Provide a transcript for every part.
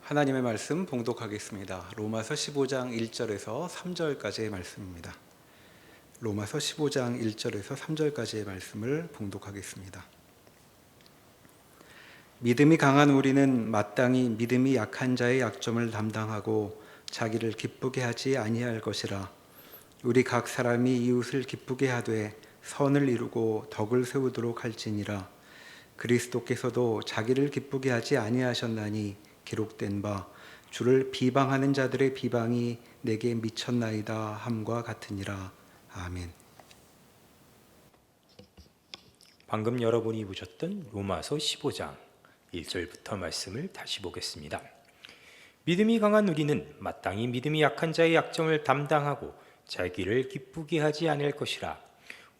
하나님의 말씀 봉독하겠습니다. 로마서 15장 1절에서 3절까지의 말씀입니다. 로마서 15장 1절에서 3절까지의 말씀을 봉독하겠습니다. 믿음이 강한 우리는 마땅히 믿음이 약한 자의 약점을 담당하고 자기를 기쁘게 하지 아니할 것이라. 우리 각 사람이 이웃을 기쁘게 하되 선을 이루고 덕을 세우도록 할지니라. 그리스도께서도 자기를 기쁘게 하지 아니하셨나니 기록된 바 주를 비방하는 자들의 비방이 내게 미쳤나이다 함과 같으니라. 아멘. 방금 여러분이 보셨던 로마서 15장 1절부터 말씀을 다시 보겠습니다. 믿음이 강한 우리는 마땅히 믿음이 약한 자의 약점을 담당하고 자기를 기쁘게 하지 않을 것이라.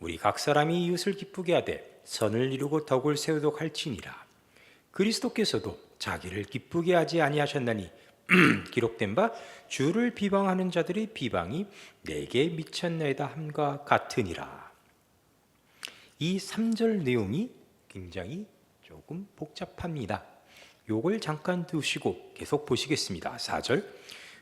우리 각 사람이 이웃을 기쁘게 하되 선을 이루고 덕을 세우도록 할지니라. 그리스도께서도 자기를 기쁘게 하지 아니하셨나니 기록된 바 주를 비방하는 자들의 비방이 내게 미쳤나이다 함과 같으니라. 이 3절 내용이 굉장히 조금 복잡합니다. 요걸 잠깐 두시고 계속 보시겠습니다. 4절,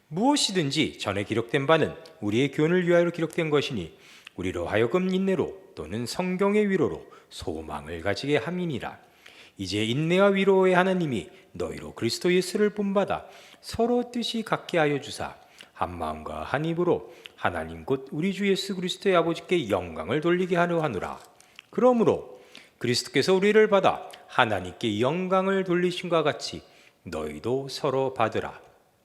무엇이든지 전에 기록된 바는 우리의 교훈을 위하여 기록된 것이니 우리로 하여금 인내로 또는 성경의 위로로 소망을 가지게 함이니라. 이제 인내와 위로의 하나님이 너희로 그리스도 예수를 본받아 서로 뜻이 같게 하여 주사 한 마음과 한 입으로 하나님 곧 우리 주 예수 그리스도의 아버지께 영광을 돌리게 하려 하노라. 그러므로 그리스도께서 우리를 받아 하나님께 영광을 돌리신과 같이 너희도 서로 받으라.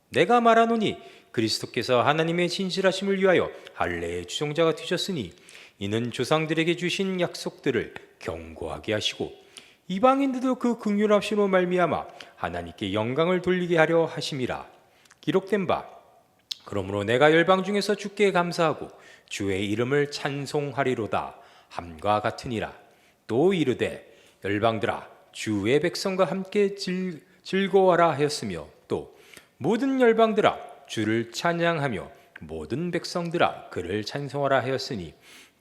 내가 말하노니 그리스도께서 하나님의 진실하심을 위하여 할례의 주종자가 되셨으니 이는 조상들에게 주신 약속들을 경고하게 하시고 이방인들도 그 긍휼하심으로 말미암아 하나님께 영광을 돌리게 하려 하심이라. 기록된 바 그러므로 내가 열방 중에서 주께 감사하고 주의 이름을 찬송하리로다 함과 같으니라. 또 이르되 열방들아 주의 백성과 함께 즐거워하라 하였으며 또 모든 열방들아 주를 찬양하며 모든 백성들아 그를 찬송하라 하였으니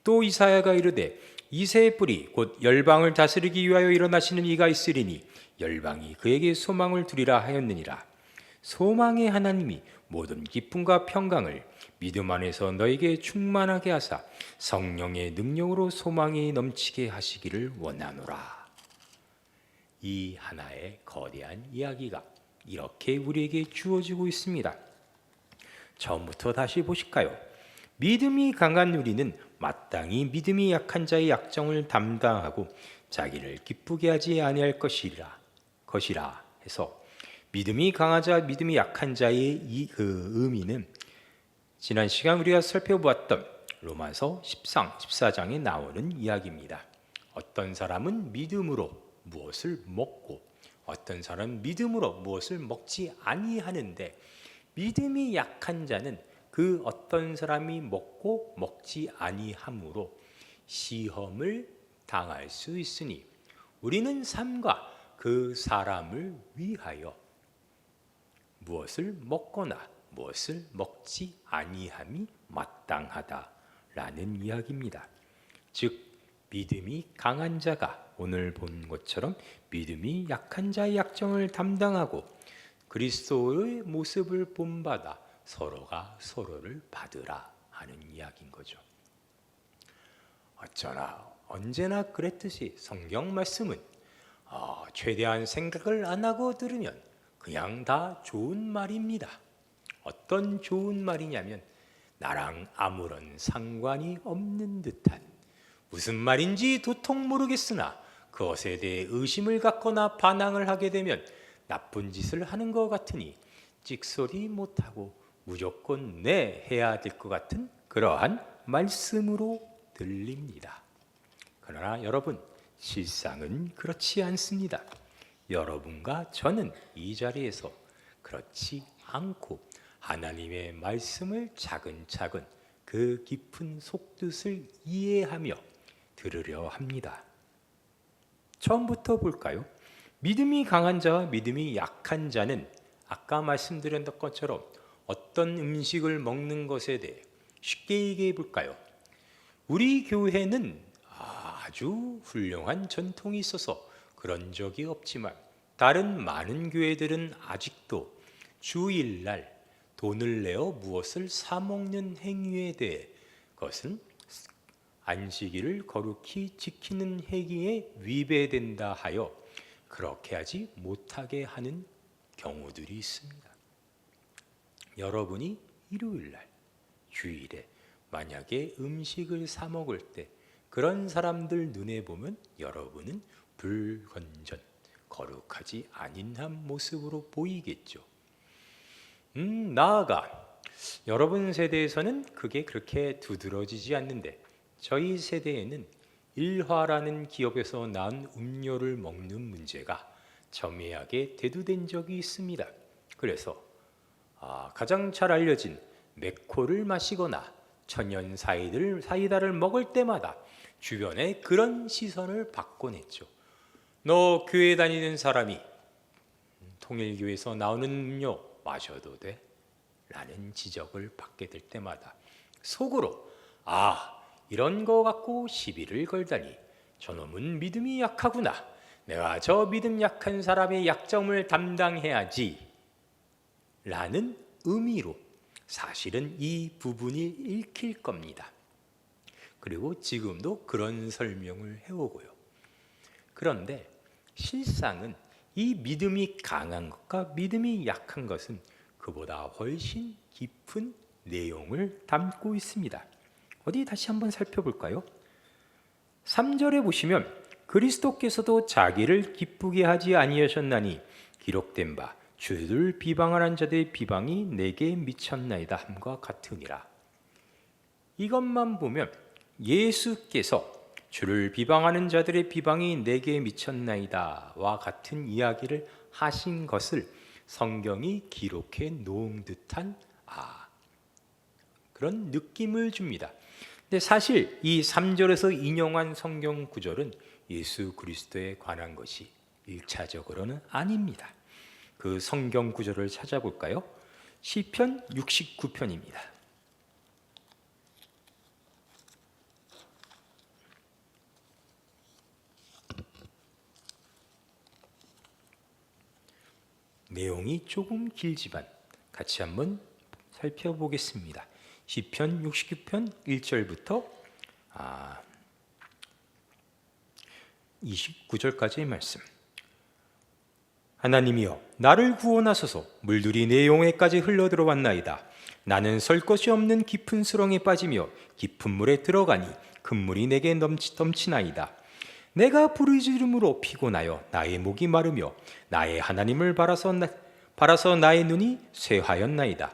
또 이사야가 이르되 이새의 뿌리 곧 열방을 다스리기 위하여 일어나시는 이가 있으리니 열방이 그에게 소망을 두리라 하였느니라. 소망의 하나님이 모든 기쁨과 평강을 믿음 안에서 너에게 충만하게 하사 성령의 능력으로 소망이 넘치게 하시기를 원하노라. 이 하나의 거대한 이야기가 이렇게 우리에게 주어지고 있습니다. 처음부터 다시 보실까요? 믿음이 강한 우리는 마땅히 믿음이 약한 자의 약점을 담당하고 자기를 기쁘게 하지 아니할 것이라 해서 믿음이 강하자 믿음이 약한 자의 그 의미는 지난 시간 우리가 살펴보았던 로마서 14장에 나오는 이야기입니다. 어떤 사람은 믿음으로 무엇을 먹고 어떤 사람은 믿음으로 무엇을 먹지 아니하는데 믿음이 약한 자는 그 어떤 사람이 먹고 먹지 아니함으로 시험을 당할 수 있으니 우리는 삶과 그 사람을 위하여 무엇을 먹거나 무엇을 먹지 아니함이 마땅하다라는 이야기입니다. 즉 믿음이 강한 자가 오늘 본 것처럼 믿음이 약한 자의 약점을 담당하고 그리스도의 모습을 본받아 서로가 서로를 받으라 하는 이야기인 거죠. 어쩌나 언제나 그랬듯이 성경 말씀은 최대한 생각을 안 하고 들으면 그냥 다 좋은 말입니다. 어떤 좋은 말이냐면 나랑 아무런 상관이 없는 듯한 무슨 말인지 도통 모르겠으나 그것에 대해 의심을 갖거나 반항을 하게 되면 나쁜 짓을 하는 것 같으니 찍소리 못하고 무조건 네 해야 될 것 같은 그러한 말씀으로 들립니다. 그러나 여러분, 실상은 그렇지 않습니다. 여러분과 저는 이 자리에서 그렇지 않고 하나님의 말씀을 차근차근 그 깊은 속뜻을 이해하며 들으려 합니다. 처음부터 볼까요? 믿음이 강한 자와 믿음이 약한 자는 아까 말씀드렸던 것처럼 어떤 음식을 먹는 것에 대해 쉽게 얘기해 볼까요? 우리 교회는 아주 훌륭한 전통이 있어서 그런 적이 없지만 다른 많은 교회들은 아직도 주일날 돈을 내어 무엇을 사 먹는 행위에 대해 그것은 안식일을 거룩히 지키는 행위에 위배된다 하여 그렇게 하지 못하게 하는 경우들이 있습니다. 여러분이 일요일날 주일에 만약에 음식을 사 먹을 때 그런 사람들 눈에 보면 여러분은 불건전, 거룩하지 아닌한 모습으로 보이겠죠. 나아가 여러분 세대에서는 그게 그렇게 두드러지지 않는데 저희 세대에는 일화라는 기업에서 나온 음료를 먹는 문제가 첨예하게 대두된 적이 있습니다. 그래서 가장 잘 알려진 맥코를 마시거나 천연 사이다를 먹을 때마다 주변에 그런 시선을 받곤 했죠. 너 교회 다니는 사람이 통일교에서 나오는 음료 마셔도 돼? 라는 지적을 받게 될 때마다 속으로 이런 거 갖고 시비를 걸다니 저놈은 믿음이 약하구나. 내가 저 믿음 약한 사람의 약점을 담당해야지 라는 의미로 사실은 이 부분이 읽힐 겁니다. 그리고 지금도 그런 설명을 해오고요. 그런데 실상은 이 믿음이 강한 것과 믿음이 약한 것은 그보다 훨씬 깊은 내용을 담고 있습니다. 어디 다시 한번 살펴볼까요? 3절에 보시면 그리스도께서도 자기를 기쁘게 하지 아니하셨나니 기록된 바 주를 비방하는 자들의 비방이 내게 미쳤나이다 함과 같으니라. 이것만 보면 예수께서 주를 비방하는 자들의 비방이 내게 미쳤나이다와 같은 이야기를 하신 것을 성경이 기록해 놓은 듯한 그런 느낌을 줍니다. 근데 사실 이 3절에서 인용한 성경 구절은 예수 그리스도에 관한 것이 1차적으로는 아닙니다. 그 성경 구절을 찾아볼까요? 시편 69편입니다. 내용이 조금 길지만 같이 한번 살펴보겠습니다. 시편 69편 1절부터 29절까지의 말씀. 하나님이여 나를 구원하소서. 물들이 내 영혼에까지 흘러들어왔나이다. 나는 설 것이 없는 깊은 수렁에 빠지며 깊은 물에 들어가니 큰 물이 내게 넘치나이다. 내가 부르짖음으로 피곤하여 나의 목이 마르며 나의 하나님을 바라서 나의 눈이 쇠하였나이다.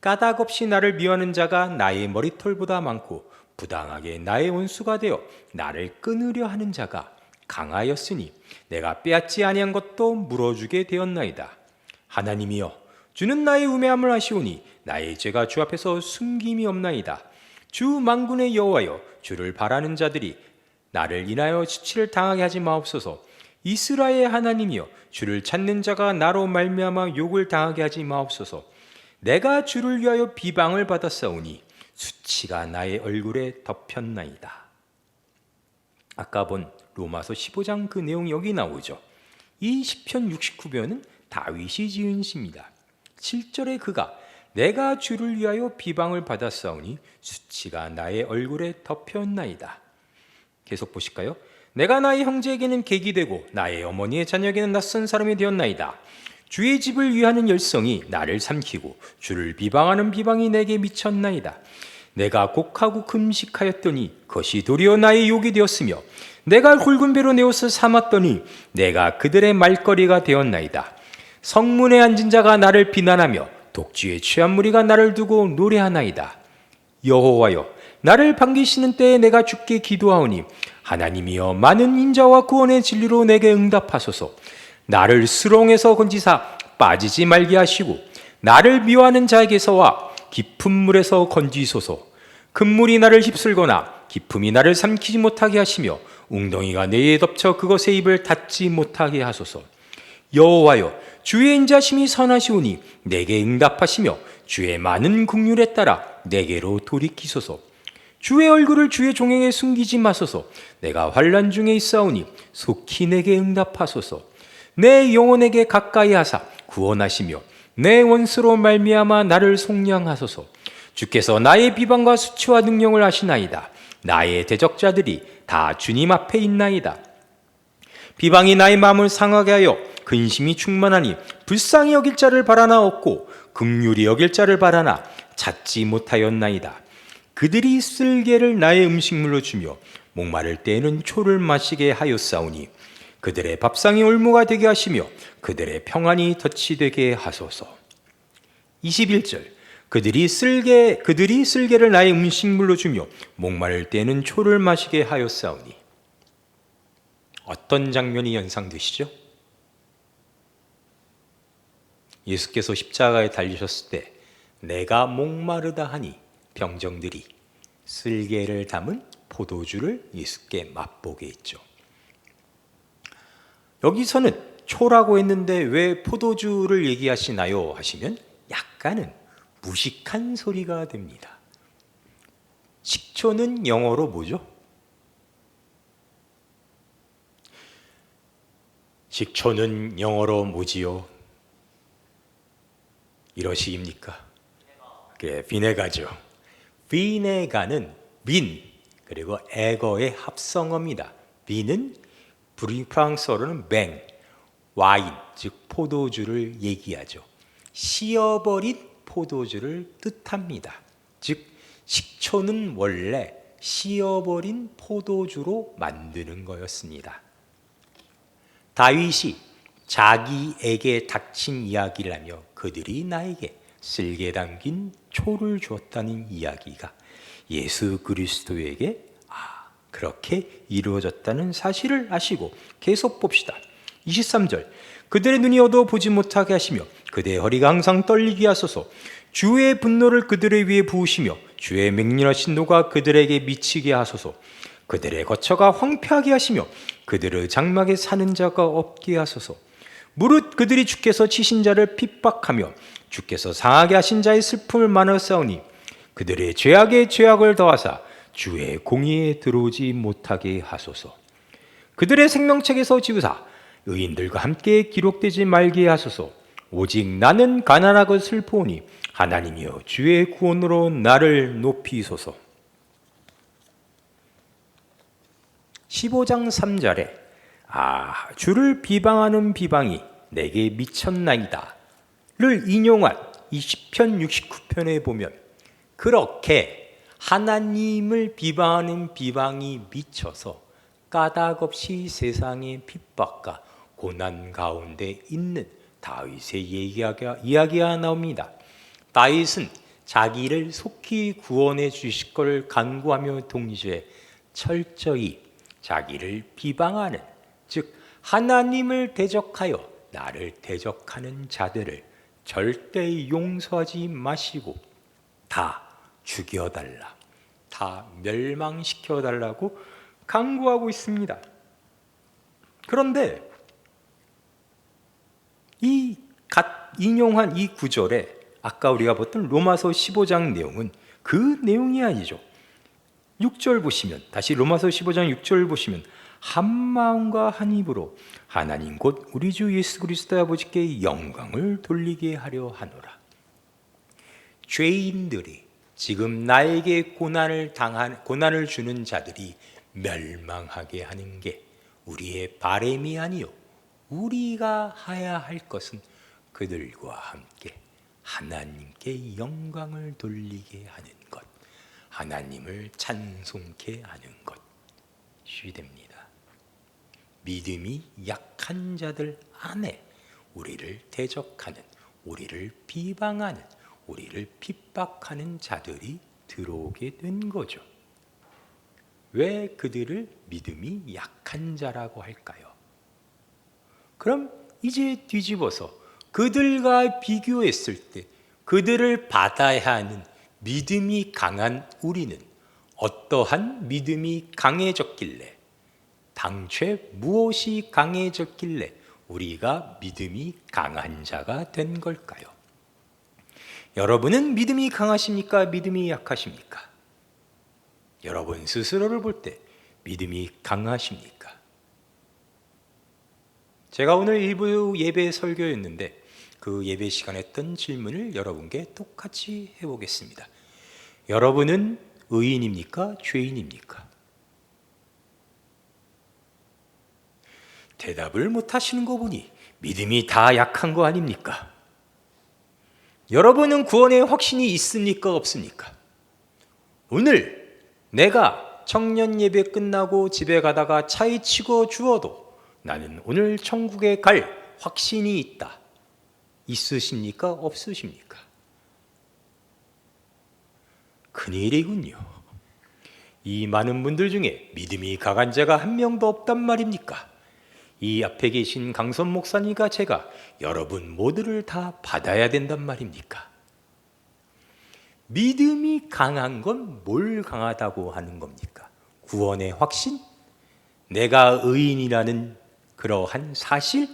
까닭 없이 나를 미워하는 자가 나의 머리털보다 많고 부당하게 나의 원수가 되어 나를 끊으려 하는 자가 강하였으니 내가 빼앗지 아니한 것도 물어주게 되었나이다. 하나님이여 주는 나의 우매함을 아시오니 나의 죄가 주 앞에서 숨김이 없나이다. 주 만군의 여호와여 주를 바라는 자들이 나를 인하여 수치를 당하게 하지 마옵소서. 이스라엘의 하나님이여 주를 찾는 자가 나로 말미암아 욕을 당하게 하지 마옵소서. 내가 주를 위하여 비방을 받았사오니 수치가 나의 얼굴에 덮였나이다. 아까 본 로마서 15장 그 내용이 여기 나오죠. 이 시편 69편은 다윗이 지은 시입니다. 7절에 그가 내가 주를 위하여 비방을 받았사오니 수치가 나의 얼굴에 덮였나이다. 계속 보실까요? 내가 나의 형제에게는 객이 되고 나의 어머니의 자녀에게는 낯선 사람이 되었나이다. 주의 집을 위하는 열성이 나를 삼키고 주를 비방하는 비방이 내게 미쳤나이다. 내가 곡하고 금식하였더니 그것이 도리어 나의 욕이 되었으며 내가 굵은 배로 내 옷을 삼았더니 내가 그들의 말거리가 되었나이다. 성문에 앉은 자가 나를 비난하며 독주에 취한 무리가 나를 두고 노래하나이다. 여호와여 나를 반기시는 때에 내가 주께 기도하오니 하나님이여 많은 인자와 구원의 진리로 내게 응답하소서. 나를 수렁에서 건지사 빠지지 말게 하시고 나를 미워하는 자에게서와 깊은 물에서 건지소서. 큰 물이 나를 휩쓸거나 깊음이 나를 삼키지 못하게 하시며 웅덩이가 내에 덮쳐 그것의 입을 닫지 못하게 하소서. 여호와여 주의 인자심이 선하시오니 내게 응답하시며 주의 많은 긍휼에 따라 내게로 돌이키소서. 주의 얼굴을 주의 종에게 숨기지 마소서. 내가 환난 중에 있사오니 속히 내게 응답하소서. 내 영혼에게 가까이 하사 구원하시며 내 원수로 말미암아 나를 속량하소서. 주께서 나의 비방과 수치와 능력을 아시나이다. 나의 대적자들이 다 주님 앞에 있나이다. 비방이 나의 마음을 상하게 하여 근심이 충만하니 불쌍히 여길 자를 바라나 없고 긍휼히 여길 자를 바라나 찾지 못하였나이다. 그들이 쓸개를 나의 음식물로 주며 목마를 때에는 초를 마시게 하였사오니 그들의 밥상이 올무가 되게 하시며 그들의 평안이 덫이 되게 하소서. 21절 그들이 쓸개를 나의 음식물로 주며 목마를 때에는 초를 마시게 하였사오니 어떤 장면이 연상되시죠? 예수께서 십자가에 달리셨을 때 내가 목마르다 하니 병정들이 쓸개를 담은 포도주를 예수께 맛보게 했죠. 여기서는 초라고 했는데 왜 포도주를 얘기하시나요? 하시면 약간은 무식한 소리가 됩니다. 식초는 영어로 뭐죠? 식초는 영어로 뭐지요? 이러시입니까? 그래, 비네가죠. 비네가는 빈 그리고 에거의 합성어입니다. 빈은 프랑스어로는 뱅, 와인, 즉 포도주를 얘기하죠. 시어버린 포도주를 뜻합니다. 즉 식초는 원래 시어버린 포도주로 만드는 거였습니다. 다윗이 자기에게 닥친 이야기를 하며 그들이 나에게 쓸개 담긴 초를 주었다는 이야기가 예수 그리스도에게 그렇게 이루어졌다는 사실을 아시고 계속 봅시다. 23절 그들의 눈이 어두워 보지 못하게 하시며 그들의 허리가 항상 떨리게 하소서. 주의 분노를 그들의 위에 부으시며 주의 맹렬하신 노가 그들에게 미치게 하소서. 그들의 거처가 황폐하게 하시며 그들의 장막에 사는 자가 없게 하소서. 무릇 그들이 주께서 치신 자를 핍박하며 주께서 상하게 하신 자의 슬픔을 많으사오니 그들의 죄악에 죄악을 더하사 주의 공의에 들어오지 못하게 하소서. 그들의 생명책에서 지우사 의인들과 함께 기록되지 말게 하소서. 오직 나는 가난하고 슬프오니 하나님이여 주의 구원으로 나를 높이소서. 15장 3절에 주를 비방하는 비방이 내게 미쳤나이다 를 인용한 이 시편 69편에 보면 그렇게 하나님을 비방하는 비방이 미쳐서 까닭없이 세상의 핍박과 고난 가운데 있는 다윗의 이야기가 나옵니다. 다윗은 자기를 속히 구원해 주실 것을 간구하며 동시에 철저히 자기를 비방하는, 즉 하나님을 대적하여 나를 대적하는 자들을 절대 용서하지 마시고 다 죽여달라, 다 멸망시켜달라고 간구하고 있습니다. 그런데 이 인용한 이 구절에 아까 우리가 봤던 로마서 15장 내용은 그 내용이 아니죠. 6절 보시면, 다시 로마서 15장 6절 보시면 한 마음과 한 입으로 하나님 곧 우리 주 예수 그리스도의 아버지께 영광을 돌리게 하려 하노라. 죄인들이 지금 나에게 고난을 주는 자들이 멸망하게 하는 게 우리의 바람이 아니요, 우리가 해야 할 것은 그들과 함께 하나님께 영광을 돌리게 하는 것, 하나님을 찬송케 하는 것이 됩니다. 믿음이 약한 자들 안에 우리를 대적하는, 우리를 비방하는, 우리를 핍박하는 자들이 들어오게 된 거죠. 왜 그들을 믿음이 약한 자라고 할까요? 그럼 이제 뒤집어서 그들과 비교했을 때 그들을 받아야 하는 믿음이 강한 우리는 어떠한 믿음이 강해졌길래, 당최 무엇이 강해졌길래 우리가 믿음이 강한 자가 된 걸까요? 여러분은 믿음이 강하십니까? 믿음이 약하십니까? 여러분 스스로를 볼 때 믿음이 강하십니까? 제가 오늘 일부 예배 설교였는데 그 예배 시간에 했던 질문을 여러분께 똑같이 해보겠습니다. 여러분은 의인입니까? 죄인입니까? 대답을 못하시는 거 보니 믿음이 다 약한 거 아닙니까? 여러분은 구원의 확신이 있습니까? 없습니까? 오늘 내가 청년 예배 끝나고 집에 가다가 차에 치고 주어도 나는 오늘 천국에 갈 확신이 있다. 있으십니까? 없으십니까? 큰일이군요. 이 많은 분들 중에 믿음이 강한 자가 한 명도 없단 말입니까? 이 앞에 계신 강선 목사님과 제가 여러분 모두를 다 받아야 된단 말입니까? 믿음이 강한 건 뭘 강하다고 하는 겁니까? 구원의 확신? 내가 의인이라는 그러한 사실?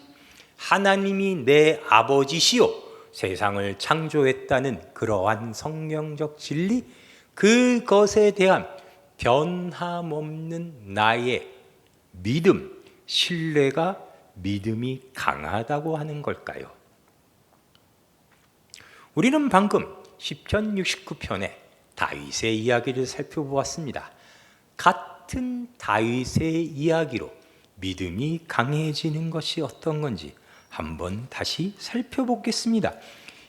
하나님이 내 아버지시요 세상을 창조했다는 그러한 성경적 진리? 그것에 대한 변함없는 나의 믿음, 신뢰가 믿음이 강하다고 하는 걸까요? 우리는 방금 시편 69편의 다윗의 이야기를 살펴보았습니다. 같은 다윗의 이야기로 믿음이 강해지는 것이 어떤 건지 한번 다시 살펴보겠습니다.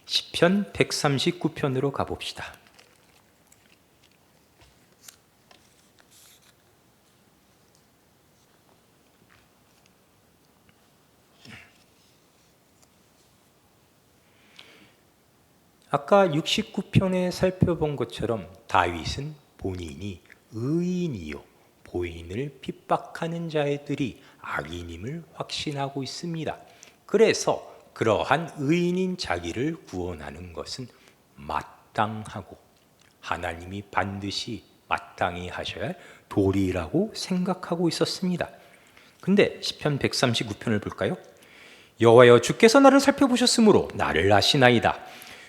시편 139편으로 가봅시다. 아까 69편에 살펴본 것처럼 다윗은 본인이 의인이요 보인을 핍박하는 자들이 악인임을 확신하고 있습니다. 그래서 그러한 의인인 자기를 구원하는 것은 마땅하고 하나님이 반드시 마땅히 하셔야 할 도리라고 생각하고 있었습니다. 근데 시편 139편을 볼까요? 여호와여 주께서 나를 살펴보셨으므로 나를 아시나이다.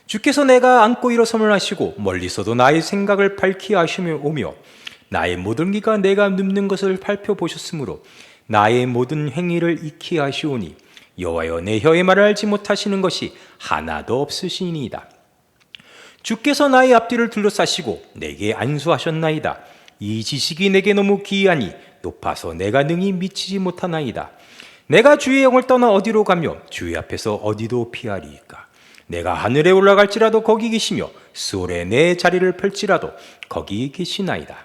주께서 내가 앉고 일어섬을 하시고 멀리서도 나의 생각을 밝히 아시며 오며 나의 모든 기가 내가 눕는 것을 살펴보셨으므로 나의 모든 행위를 익히 아시오니 여호와여 내 혀의 말을 알지 못하시는 것이 하나도 없으시니이다. 주께서 나의 앞뒤를 둘러싸시고 내게 안수하셨나이다. 이 지식이 내게 너무 기이하니 높아서 내가 능히 미치지 못하나이다. 내가 주의 영을 떠나 어디로 가며 주의 앞에서 어디도 피하리이까. 내가 하늘에 올라갈지라도 거기 계시며 수월에 내 자리를 펼지라도 거기 계시나이다.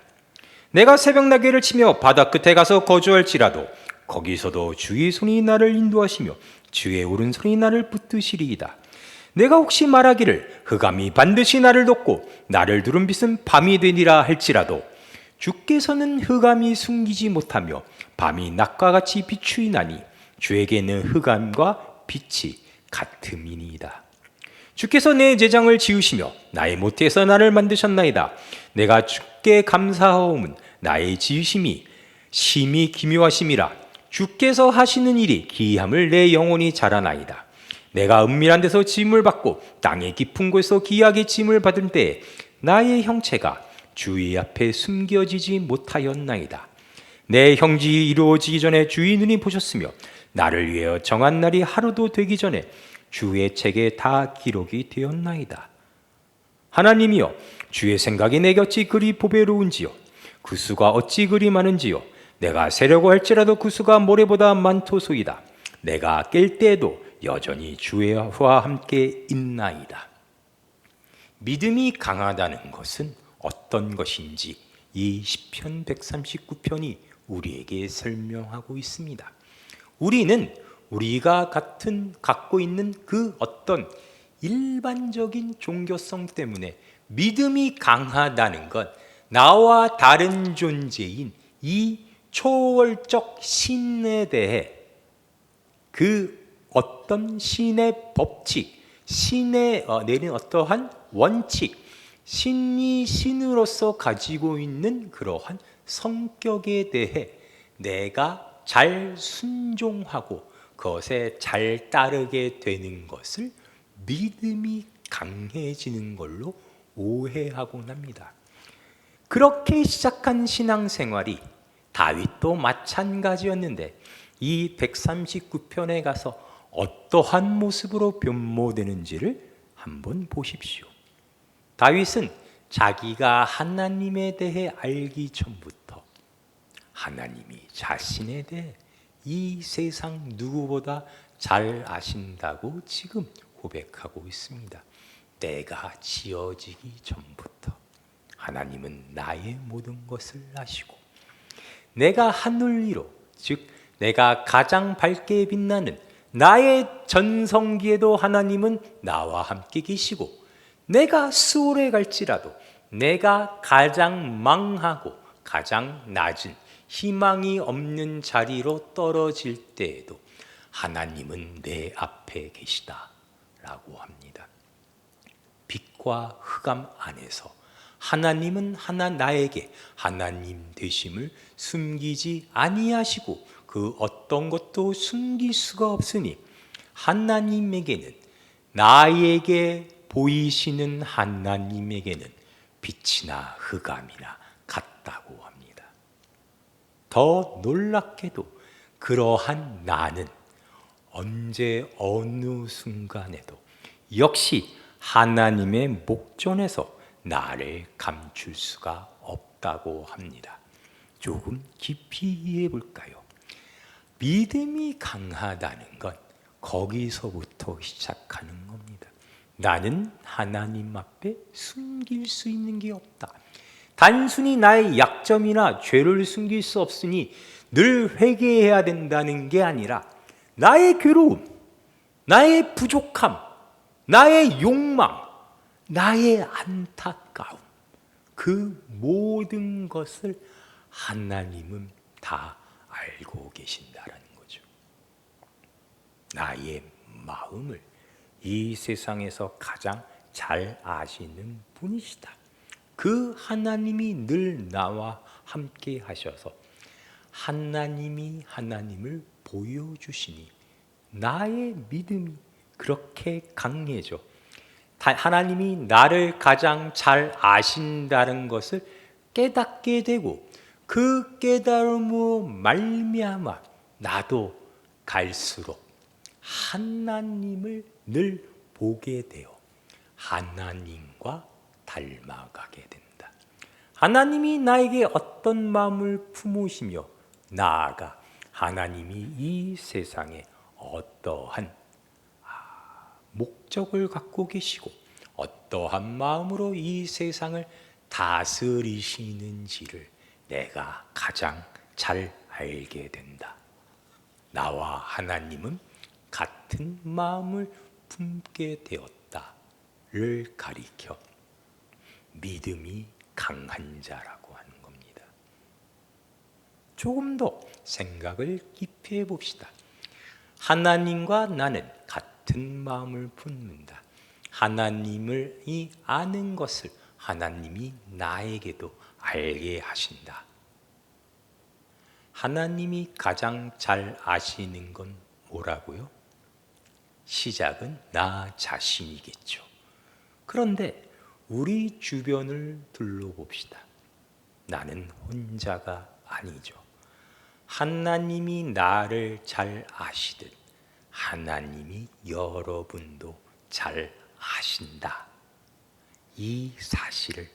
내가 새벽 날개를 치며 바다 끝에 가서 거주할지라도 거기서도 주의 손이 나를 인도하시며 주의 오른손이 나를 붙드시리이다. 내가 혹시 말하기를 흑암이 반드시 나를 덮고 나를 두른 빛은 밤이 되리라 할지라도 주께서는 흑암이 숨기지 못하며 밤이 낮과 같이 비추이나니 주에게는 흑암과 빛이 같음이니이다. 주께서 내 재장을 지으시며 나의 모태에서 나를 만드셨나이다. 내가 주께 감사하오면 나의 지으심이 심히 기묘하심이라. 주께서 하시는 일이 기이함을 내 영혼이 자라나이다. 내가 은밀한 데서 짐을 받고 땅의 깊은 곳에서 기이하게 짐을 받을 때에 나의 형체가 주의 앞에 숨겨지지 못하였나이다. 내 형질이 이루어지기 전에 주의 눈이 보셨으며 나를 위하여 정한 날이 하루도 되기 전에 주의 책에 다 기록이 되었나이다. 하나님이여 주의 생각이 내게 어찌 그리 보배로운지요 그 수가 어찌 그리 많은지요 내가 세려고 할지라도 그 수가 모래보다 많도소이다. 내가 깰 때에도 여전히 주와 함께 있나이다. 믿음이 강하다는 것은 어떤 것인지 이 시편 139편이 우리에게 설명하고 있습니다. 우리는 우리가 갖고 있는 그 어떤 일반적인 종교성 때문에 믿음이 강하다는 것, 나와 다른 존재인 이 초월적 신에 대해 그 어떤 신의 법칙, 신의 내린 어떠한 원칙, 신이 신으로서 가지고 있는 그러한 성격에 대해 내가 잘 순종하고 그것에 잘 따르게 되는 것을 믿음이 강해지는 걸로 오해하곤 합니다. 그렇게 시작한 신앙생활이 다윗도 마찬가지였는데 이 139편에 가서 어떠한 모습으로 변모되는지를 한번 보십시오. 다윗은 자기가 하나님에 대해 알기 전부터 하나님이 자신에 대해 이 세상 누구보다 잘 아신다고 지금 고백하고 있습니다. 내가 지어지기 전부터 하나님은 나의 모든 것을 아시고, 내가 하늘 위로, 즉 내가 가장 밝게 빛나는 나의 전성기에도 하나님은 나와 함께 계시고, 내가 수월에 갈지라도 내가 가장 망하고 가장 낮은 희망이 없는 자리로 떨어질 때에도 하나님은 내 앞에 계시다 라고 합니다. 빛과 흑암 안에서 하나님은 나에게 하나님 되심을 숨기지 아니하시고 그 어떤 것도 숨길 수가 없으니 하나님에게는, 나에게 보이시는 하나님에게는 빛이나 흑암이나 같다고 합니다. 더 놀랍게도 그러한 나는 언제 어느 순간에도 역시 하나님의 목전에서 나를 감출 수가 없다고 합니다. 조금 깊이 이해해 볼까요? 믿음이 강하다는 건 거기서부터 시작하는 겁니다. 나는 하나님 앞에 숨길 수 있는 게 없다. 단순히 나의 약점이나 죄를 숨길 수 없으니 늘 회개해야 된다는 게 아니라 나의 괴로움, 나의 부족함, 나의 욕망, 나의 안타까움, 그 모든 것을 하나님은 다 알고 계신다라는 거죠. 나의 마음을 이 세상에서 가장 잘 아시는 분이시다. 그 하나님이 늘 나와 함께 하셔서 하나님이 하나님을 보여주시니 나의 믿음이 그렇게 강해져. 하나님이 나를 가장 잘 아신다는 것을 깨닫게 되고, 그 깨달음으로 말미암아 나도 갈수록 하나님을 늘 보게 되어 하나님과 닮아가게 된다. 하나님이 나에게 어떤 마음을 품으시며, 나아가 하나님이 이 세상에 어떠한 목적을 갖고 계시고 어떠한 마음으로 이 세상을 다스리시는지를 내가 가장 잘 알게 된다. 나와 하나님은 같은 마음을 품게 되었다를 가리켜 믿음이 강한 자라고 하는 겁니다. 조금 더 생각을 깊이 해봅시다. 하나님과 나는 같은 마음을 품는다. 하나님을 아는 것을 하나님이 나에게도 알게 하신다. 하나님이 가장 잘 아시는 건 뭐라고요? 시작은 나 자신이겠죠. 그런데 우리 주변을 둘러봅시다. 나는 혼자가 아니죠. 하나님이 나를 잘 아시듯 하나님이 여러분도 잘 아신다. 이 사실을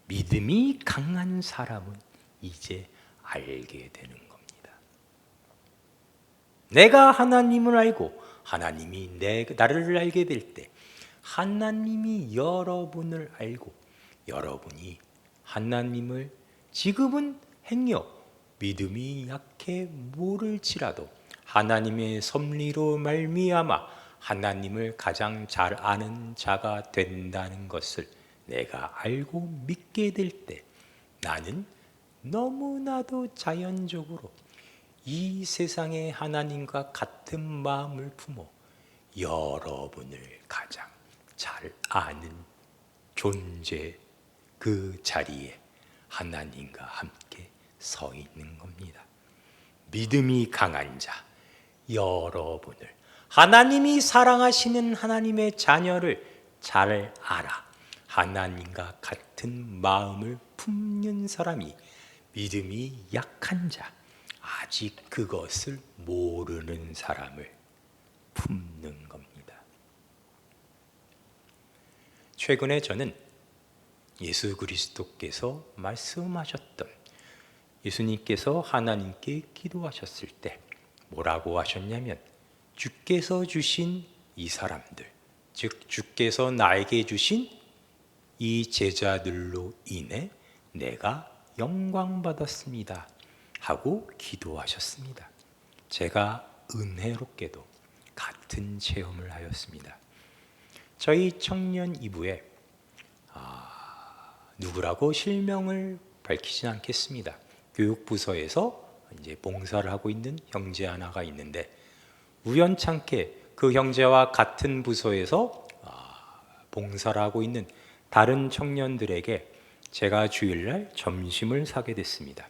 믿음이 강한 사람은 이제 알게 되는 겁니다. 내가 하나님을 알고 하나님이 나를 알게 될 때, 하나님이 여러분을 알고 여러분이 하나님을 지금은 행여 믿음이 약해 모를지라도 하나님의 섭리로 말미암아 하나님을 가장 잘 아는 자가 된다는 것을 내가 알고 믿게 될 때, 나는 너무나도 자연적으로 이 세상의 하나님과 같은 마음을 품어 여러분을 가장 잘 아는 존재, 그 자리에 하나님과 함께 서 있는 겁니다. 믿음이 강한 자, 여러분을, 하나님이 사랑하시는 하나님의 자녀를 잘 알아 하나님과 같은 마음을 품는 사람이, 믿음이 약한 자, 아직 그것을 모르는 사람을 품는 겁니다. 최근에 저는 예수 그리스도께서 말씀하셨던, 예수님께서 하나님께 기도하셨을 때 뭐라고 하셨냐면, 주께서 주신 이 사람들, 즉 주께서 나에게 주신 이 제자들로 인해 내가 영광받았습니다 하고 기도하셨습니다. 제가 은혜롭게도 같은 체험을 하였습니다. 저희 청년 이부에 누구라고 실명을 밝히진 않겠습니다. 교육부서에서 이제 봉사를 하고 있는 형제 하나가 있는데, 우연찮게 그 형제와 같은 부서에서 봉사를 하고 있는 다른 청년들에게 제가 주일날 점심을 사게 됐습니다.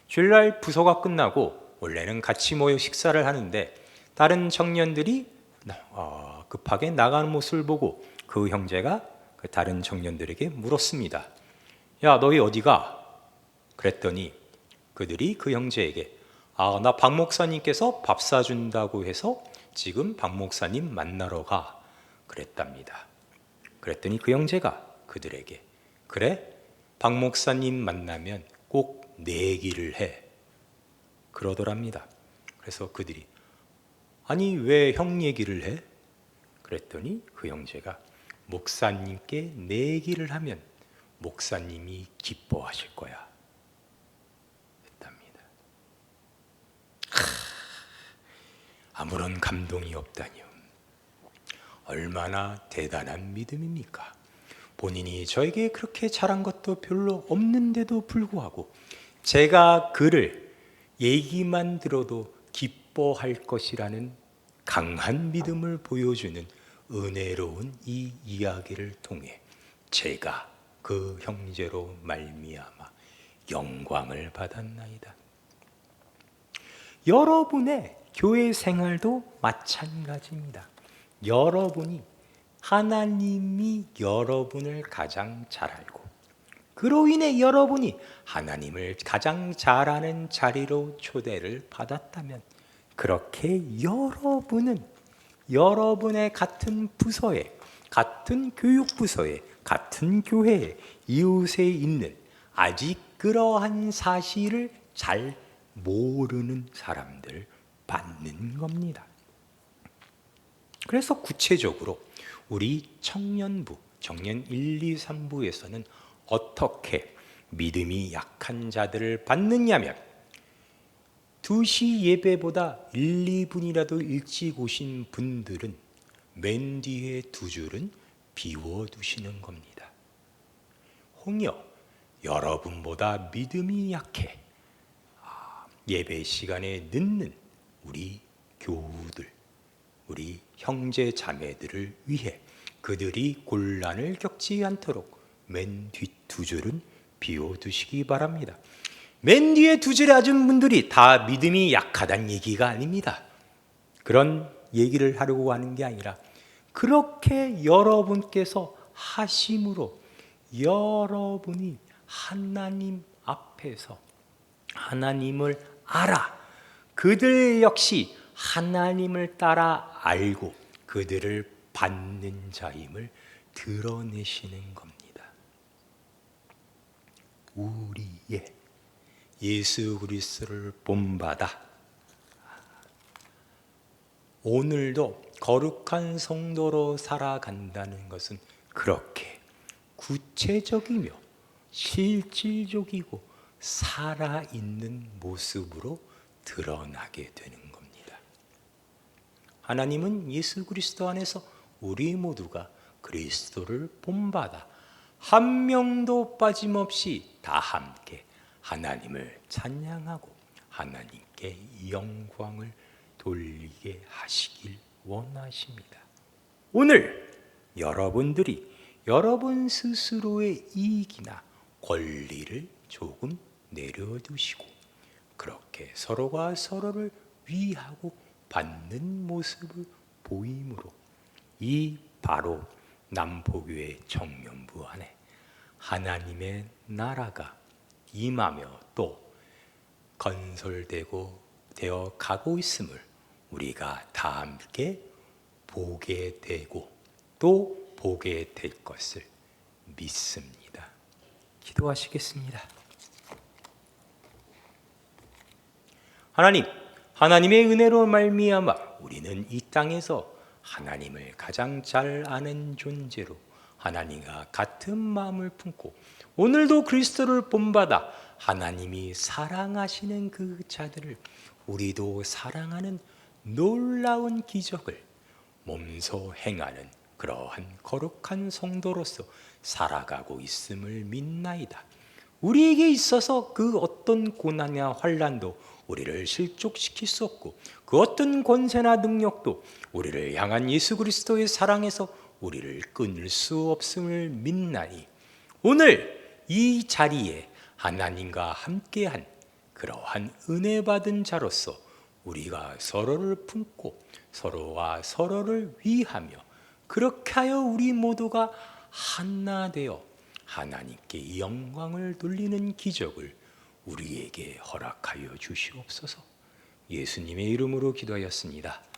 주일날 부서가 끝나고 원래는 같이 모여 식사를 하는데, 다른 청년들이 급하게 나가는 모습을 보고 그 형제가 그 다른 청년들에게 물었습니다. 야, 너희 어디가? 그랬더니 그들이 그 형제에게 나 박 목사님께서 밥 사준다고 해서 지금 박 목사님 만나러 가 그랬답니다. 그랬더니 그 형제가 그들에게, 그래? 박 목사님 만나면 꼭 내 얘기를 해 그러더랍니다. 그래서 그들이, 아니 왜 형 얘기를 해? 그랬더니 그 형제가, 목사님께 내 얘기를 하면 목사님이 기뻐하실 거야 했답니다. 아무런 감동이 없다니요. 얼마나 대단한 믿음입니까? 본인이 저에게 그렇게 잘한 것도 별로 없는데도 불구하고 제가 그를 얘기만 들어도 기뻐할 것이라는 강한 믿음을 보여주는 은혜로운 이 이야기를 통해 제가 그 형제로 말미암아 영광을 받았나이다. 여러분의 교회 생활도 마찬가지입니다. 여러분이 하나님이 여러분을 가장 잘 알고, 그로 인해 여러분이 하나님을 가장 잘 아는 자리로 초대를 받았다면, 그렇게 여러분은 여러분의 같은 부서에, 같은 교육부서에, 같은 교회에, 이웃에 있는 아직 그러한 사실을 잘 모르는 사람들 받는 겁니다. 그래서 구체적으로 우리 청년부, 청년 1, 2, 3부에서는 어떻게 믿음이 약한 자들을 받느냐면, 2시 예배보다 1, 2분이라도 일찍 오신 분들은 맨 뒤에 2줄은 비워두시는 겁니다. 홍여 여러분보다 믿음이 약해 예배 시간에 늦는 우리 교우들, 우리 형제 자매들을 위해 그들이 곤란을 겪지 않도록 맨 뒤 2줄은 비워두시기 바랍니다. 맨 뒤에 2줄에 앉은 분들이 다 믿음이 약하다는 얘기가 아닙니다. 그런 얘기를 하려고 하는 게 아니라, 그렇게 여러분께서 하심으로 여러분이 하나님 앞에서 하나님을 알아, 그들 역시 하나님을 따라 알고 그들을 받는 자임을 드러내시는 겁니다. 우리의 예수 그리스도를 본받아 오늘도 거룩한 성도로 살아간다는 것은 그렇게 구체적이며 실질적이고 살아있는 모습으로 드러나게 되는 겁니다. 하나님은 예수 그리스도 안에서 우리 모두가 그리스도를 본받아 한 명도 빠짐없이 다 함께 하나님을 찬양하고 하나님께 영광을 돌리게 하시길 원하십니다. 오늘 여러분들이 여러분 스스로의 이익이나 권리를 조금 내려두시고 그렇게 서로가 서로를 위하고 받는 모습을 보임으로 이 바로 남포교회 청년부 안에 하나님의 나라가 임하며 또 건설되고 되어 가고 있음을 우리가 다 함께 보게 되고 또 보게 될 것을 믿습니다. 기도하시겠습니다. 하나님, 하나님의 은혜로 말미암아 우리는 이 땅에서 하나님을 가장 잘 아는 존재로 하나님과 같은 마음을 품고 오늘도 그리스도를 본받아 하나님이 사랑하시는 그 자들을 우리도 사랑하는 놀라운 기적을 몸소 행하는 그러한 거룩한 성도로서 살아가고 있음을 믿나이다. 우리에게 있어서 그 어떤 고난이나 환난도 우리를 실족시킬 수 없고 그 어떤 권세나 능력도 우리를 향한 예수 그리스도의 사랑에서 우리를 끊을 수 없음을 믿나니 오늘 이 자리에 하나님과 함께한 그러한 은혜 받은 자로서 우리가 서로를 품고 서로와 서로를 위하며 그렇게 하여 우리 모두가 하나 되어 하나님께 영광을 돌리는 기적을 우리에게 허락하여 주시옵소서. 예수님의 이름으로 기도하였습니다.